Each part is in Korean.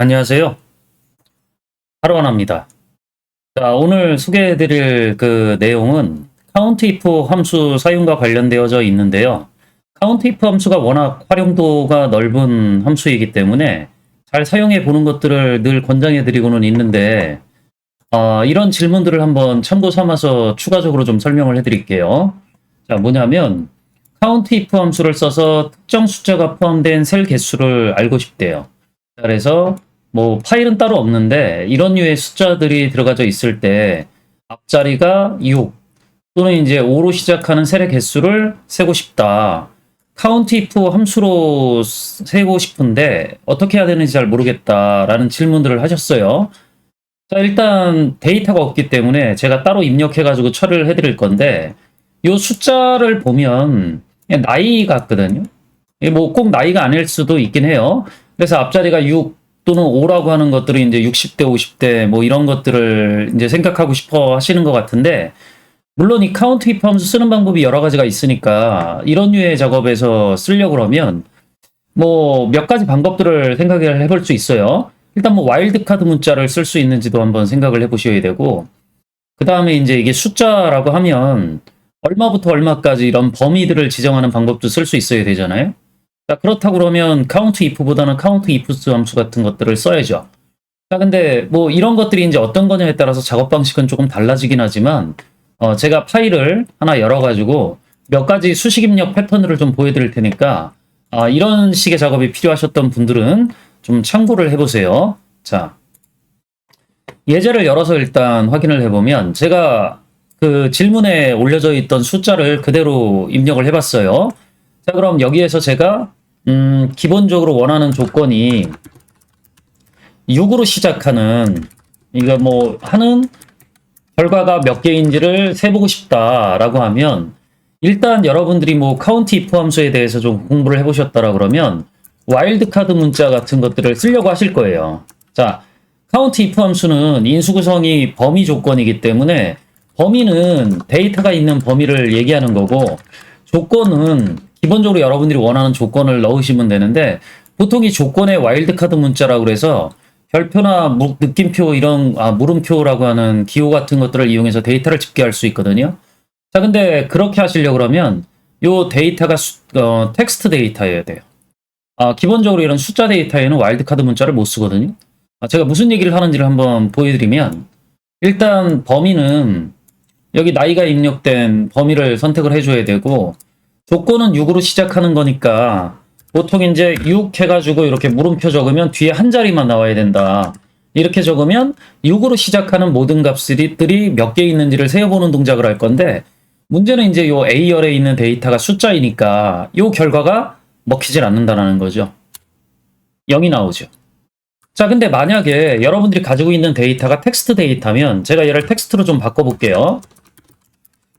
안녕하세요. 하루원화입니다. 자, 오늘 소개해드릴 그 내용은 countIF 함수 사용과 관련되어져 있는데요. countIF 함수가 워낙 활용도가 넓은 함수이기 때문에 잘 사용해 보는 것들을 늘 권장해드리고는 있는데 이런 질문들을 한번 참고 삼아서 추가적으로 좀 설명을 해드릴게요. 자, 뭐냐면 countIF 함수를 써서 특정 숫자가 포함된 셀 개수를 알고 싶대요. 그래서 뭐 파일은 따로 없는데 이런 류의 숫자들이 들어가져 있을 때 앞자리가 6 또는 이제 5로 시작하는 셀의 개수를 세고 싶다. countIF 함수로 세고 싶은데 어떻게 해야 되는지 잘 모르겠다라는 질문들을 하셨어요. 자, 일단 데이터가 없기 때문에 제가 따로 입력해가지고 처리를 해드릴 건데 이 숫자를 보면 그냥 나이 같거든요. 뭐 꼭 나이가 아닐 수도 있긴 해요. 그래서 앞자리가 6 또는 5라고 하는 것들이 이제 60대, 50대 뭐 이런 것들을 이제 생각하고 싶어 하시는 것 같은데, 물론 이 countIF 함수 쓰는 방법이 여러 가지가 있으니까 이런 류의 작업에서 쓰려고 그러면 뭐 몇 가지 방법들을 생각을 해볼 수 있어요. 일단 뭐 와일드카드 문자를 쓸 수 있는지도 한번 생각을 해보셔야 되고, 그 다음에 이제 이게 숫자라고 하면 얼마부터 얼마까지 이런 범위들을 지정하는 방법도 쓸 수 있어야 되잖아요. 자, 그렇다고 그러면 countIF보다는 countIFs 함수 같은 것들을 써야죠. 자, 근데 뭐 이런 것들이 이제 어떤 거냐에 따라서 작업 방식은 조금 달라지긴 하지만, 제가 파일을 하나 열어가지고 몇 가지 수식 입력 패턴을 좀 보여드릴 테니까, 이런 식의 작업이 필요하셨던 분들은 좀 참고를 해보세요. 자, 예제를 열어서 일단 확인을 해보면, 제가 그 질문에 올려져 있던 숫자를 그대로 입력을 해봤어요. 자, 그럼 여기에서 제가 기본적으로 원하는 조건이 6으로 시작하는, 이거 뭐 하는 결과가 몇 개인지를 세보고 싶다라고 하면, 일단 여러분들이 뭐 countIF 함수에 대해서 좀 공부를 해보셨다라 그러면 와일드카드 문자 같은 것들을 쓰려고 하실 거예요. 자, countIF 함수는 인수 구성이 범위 조건이기 때문에 범위는 데이터가 있는 범위를 얘기하는 거고, 조건은 기본적으로 여러분들이 원하는 조건을 넣으시면 되는데, 보통 이 조건의 와일드카드 문자라고 그래서 별표나 느낌표 이런 물음표라고 하는 기호 같은 것들을 이용해서 데이터를 집계할 수 있거든요. 자, 근데 그렇게 하시려고 그러면 요 데이터가 텍스트 데이터여야 돼요. 기본적으로 이런 숫자 데이터에는 와일드카드 문자를 못 쓰거든요. 제가 무슨 얘기를 하는지를 한번 보여드리면, 일단 범위는 여기 나이가 입력된 범위를 선택을 해줘야 되고, 조건은 6으로 시작하는 거니까 보통 이제 6 해가지고 이렇게 물음표 적으면 뒤에 한 자리만 나와야 된다. 이렇게 적으면 6으로 시작하는 모든 값들이 몇 개 있는지를 세어보는 동작을 할 건데, 문제는 이제 요 A열에 있는 데이터가 숫자이니까 요 결과가 먹히질 않는다는 거죠. 0이 나오죠. 자, 근데 만약에 여러분들이 가지고 있는 데이터가 텍스트 데이터면, 제가 얘를 텍스트로 좀 바꿔볼게요.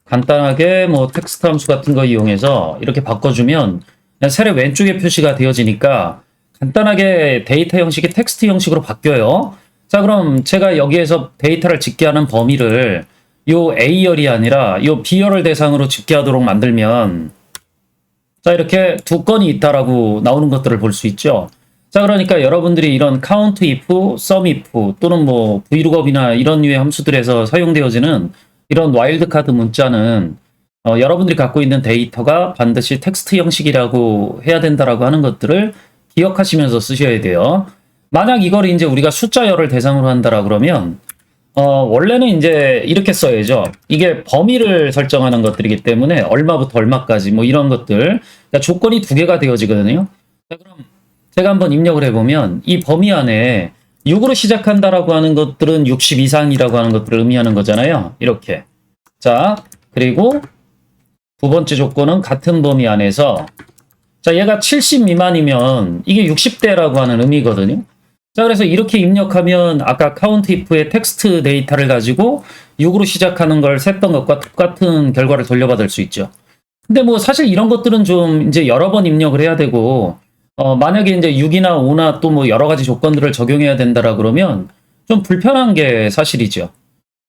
간단하게 뭐 텍스트 함수 같은 거 이용해서 이렇게 바꿔주면 그냥 셀의 왼쪽에 표시가 되어지니까 간단하게 데이터 형식이 텍스트 형식으로 바뀌어요. 자, 그럼 제가 여기에서 데이터를 집계하는 범위를 요 A열이 아니라 요 B열을 대상으로 집계하도록 만들면, 자, 이렇게 두 건이 있다라고 나오는 것들을 볼 수 있죠. 자, 그러니까 여러분들이 이런 countIF, sumIF 또는 뭐 VLOOKUP이나 이런 류의 함수들에서 사용되어지는 이런 와일드카드 문자는 여러분들이 갖고 있는 데이터가 반드시 텍스트 형식이라고 해야 된다라고 하는 것들을 기억하시면서 쓰셔야 돼요. 만약 이걸 이제 우리가 숫자열을 대상으로 한다라 그러면 원래는 이제 이렇게 써야죠. 이게 범위를 설정하는 것들이기 때문에 얼마부터 얼마까지 뭐 이런 것들, 그러니까 조건이 두 개가 되어지거든요. 자, 그럼 제가 한번 입력을 해보면 이 범위 안에 6으로 시작한다라고 하는 것들은 60 이상이라고 하는 것들을 의미하는 거잖아요. 이렇게. 자, 그리고 두 번째 조건은 같은 범위 안에서, 자, 얘가 70 미만이면 이게 60대라고 하는 의미거든요. 자, 그래서 이렇게 입력하면 아까 countIF의 텍스트 데이터를 가지고 6으로 시작하는 걸 셌던 것과 똑같은 결과를 돌려받을 수 있죠. 근데 뭐 사실 이런 것들은 좀 이제 여러 번 입력을 해야 되고, 만약에 이제 6이나 5나 또 뭐 여러 가지 조건들을 적용해야 된다라 그러면 좀 불편한 게 사실이죠.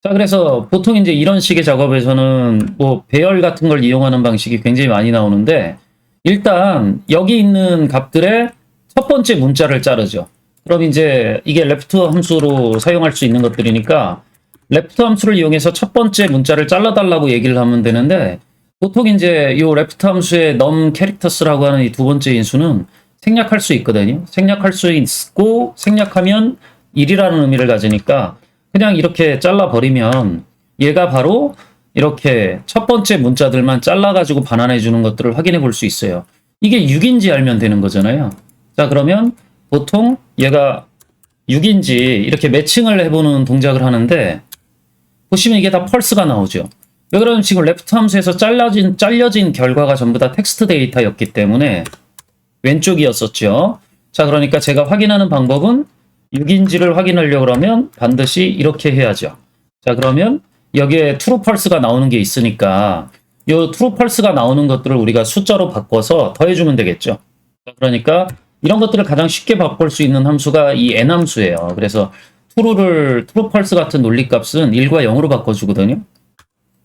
자, 그래서 보통 이제 이런 식의 작업에서는 뭐 배열 같은 걸 이용하는 방식이 굉장히 많이 나오는데, 일단 여기 있는 값들의 첫 번째 문자를 자르죠. 그럼 이제 이게 레프트 함수로 사용할 수 있는 것들이니까 레프트 함수를 이용해서 첫 번째 문자를 잘라달라고 얘기를 하면 되는데 보통 이제 이 레프트 함수의 num characters라고 하는 이 두 번째 인수는 생략할 수 있거든요. 생략할 수 있고 생략하면 1이라는 의미를 가지니까 그냥 이렇게 잘라버리면 얘가 바로 이렇게 첫 번째 문자들만 잘라가지고 반환해 주는 것들을 확인해 볼 수 있어요. 이게 6인지 알면 되는 거잖아요. 자, 그러면 보통 얘가 6인지 이렇게 매칭을 해보는 동작을 하는데 보시면 이게 다 펄스가 나오죠. 왜 그러면 지금 레프트 함수에서 잘려진 결과가 전부 다 텍스트 데이터였기 때문에 왼쪽이었었죠. 자, 그러니까 제가 확인하는 방법은 6인지를 확인하려고 하면 반드시 이렇게 해야죠. 자, 그러면 여기에 true false가 나오는 게 있으니까 이 true false가 나오는 것들을 우리가 숫자로 바꿔서 더해주면 되겠죠. 자, 그러니까 이런 것들을 가장 쉽게 바꿀 수 있는 함수가 이 n 함수예요. 그래서 true false 같은 논리값은 1과 0으로 바꿔주거든요.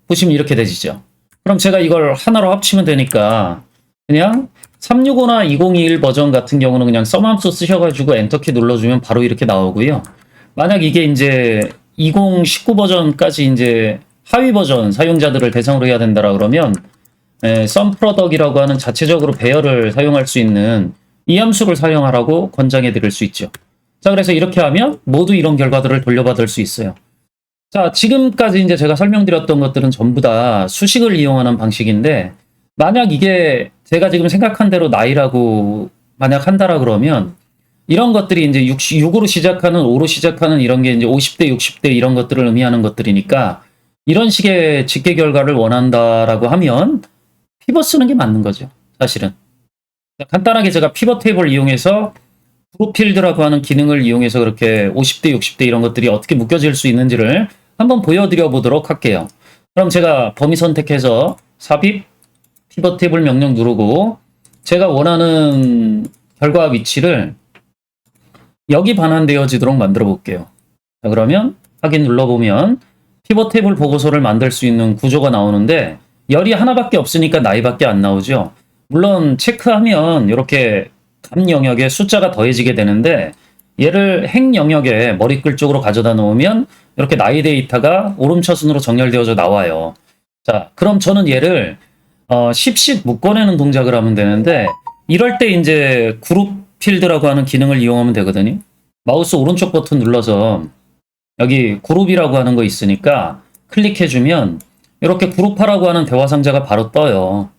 보시면 이렇게 되지죠. 그럼 제가 이걸 하나로 합치면 되니까 그냥 365나 2021 버전 같은 경우는 그냥 썸함수 쓰셔가지고 엔터키 눌러주면 바로 이렇게 나오고요. 만약 이게 이제 2019 버전까지 이제 하위 버전 사용자들을 대상으로 해야 된다라 그러면 썸프로덕이라고 하는 자체적으로 배열을 사용할 수 있는 이 함수를 사용하라고 권장해 드릴 수 있죠. 자, 그래서 이렇게 하면 모두 이런 결과들을 돌려받을 수 있어요. 자, 지금까지 이제 제가 설명드렸던 것들은 전부 다 수식을 이용하는 방식인데 만약 이게 제가 지금 생각한 대로 나이라고 만약 한다라 그러면 이런 것들이 이제 6으로 시작하는 5로 시작하는 이런 게 이제 50대 60대 이런 것들을 의미하는 것들이니까 이런 식의 집계 결과를 원한다라고 하면 피벗 쓰는 게 맞는 거죠. 사실은. 간단하게 제가 피벗 테이블을 이용해서 프로필드라고 하는 기능을 이용해서 그렇게 50대 60대 이런 것들이 어떻게 묶여질 수 있는지를 한번 보여드려 보도록 할게요. 그럼 제가 범위 선택해서 삽입 피벗 테이블 명령 누르고 제가 원하는 결과 위치를 여기 반환되어지도록 만들어 볼게요. 자, 그러면 확인 눌러보면 피벗 테이블 보고서를 만들 수 있는 구조가 나오는데 열이 하나밖에 없으니까 나이밖에 안 나오죠. 물론 체크하면 이렇게 감 영역에 숫자가 더해지게 되는데 얘를 행 영역에 머리글 쪽으로 가져다 놓으면 이렇게 나이 데이터가 오름차순으로 정렬되어져 나와요. 자, 그럼 저는 얘를 10씩 묶어내는 동작을 하면 되는데 이럴 때 이제 그룹 필드라고 하는 기능을 이용하면 되거든요. 마우스 오른쪽 버튼 눌러서 여기 그룹이라고 하는 거 있으니까 클릭해주면 이렇게 그룹하라고 하는 대화 상자가 바로 떠요.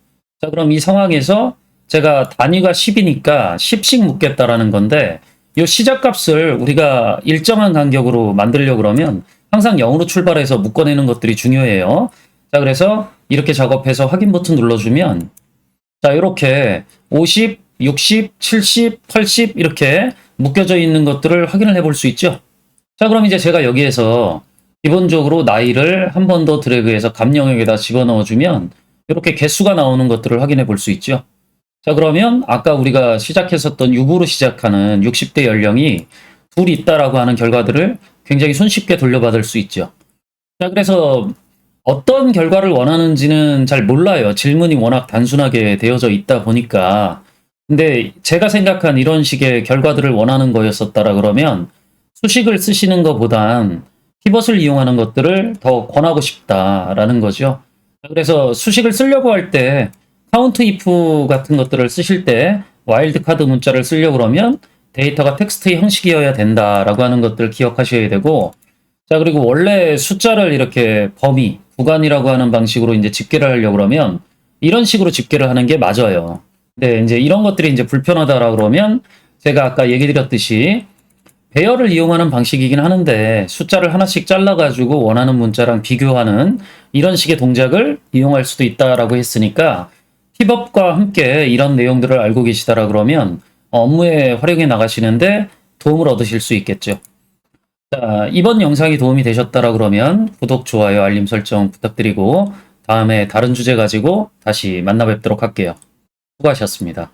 자, 그럼 이 상황에서 제가 단위가 10이니까 10씩 묶겠다라는 건데 이 시작값을 우리가 일정한 간격으로 만들려고 그러면 항상 0으로 출발해서 묶어내는 것들이 중요해요. 자, 그래서 이렇게 작업해서 확인 버튼 눌러주면 자, 이렇게 50, 60, 70, 80 이렇게 묶여져 있는 것들을 확인을 해볼 수 있죠. 자, 그럼 이제 제가 여기에서 기본적으로 나이를 한 번 더 드래그해서 감 영역에다 집어넣어주면 이렇게 개수가 나오는 것들을 확인해 볼 수 있죠. 자, 그러면 아까 우리가 시작했었던 6으로 시작하는 60대 연령이 둘 있다라고 하는 결과들을 굉장히 손쉽게 돌려받을 수 있죠. 자, 그래서 어떤 결과를 원하는지는 잘 몰라요. 질문이 워낙 단순하게 되어져 있다 보니까. 근데 제가 생각한 이런 식의 결과들을 원하는 거였었다라 그러면 수식을 쓰시는 것보단 피벗을 이용하는 것들을 더 권하고 싶다라는 거죠. 그래서 수식을 쓰려고 할 때 카운트 if 같은 것들을 쓰실 때 와일드카드 문자를 쓰려고 그러면 데이터가 텍스트의 형식이어야 된다라고 하는 것들을 기억하셔야 되고, 자, 그리고 원래 숫자를 이렇게 범위, 구간이라고 하는 방식으로 이제 집계를 하려고 그러면 이런 식으로 집계를 하는 게 맞아요. 근데 이제 이런 것들이 이제 불편하다라고 그러면 제가 아까 얘기 드렸듯이 배열을 이용하는 방식이긴 하는데 숫자를 하나씩 잘라가지고 원하는 문자랑 비교하는 이런 식의 동작을 이용할 수도 있다라고 했으니까 힙업과 함께 이런 내용들을 알고 계시다라 그러면 업무에 활용해 나가시는데 도움을 얻으실 수 있겠죠. 자, 이번 영상이 도움이 되셨다라 그러면 구독, 좋아요, 알림 설정 부탁드리고 다음에 다른 주제 가지고 다시 만나 뵙도록 할게요. 수고하셨습니다.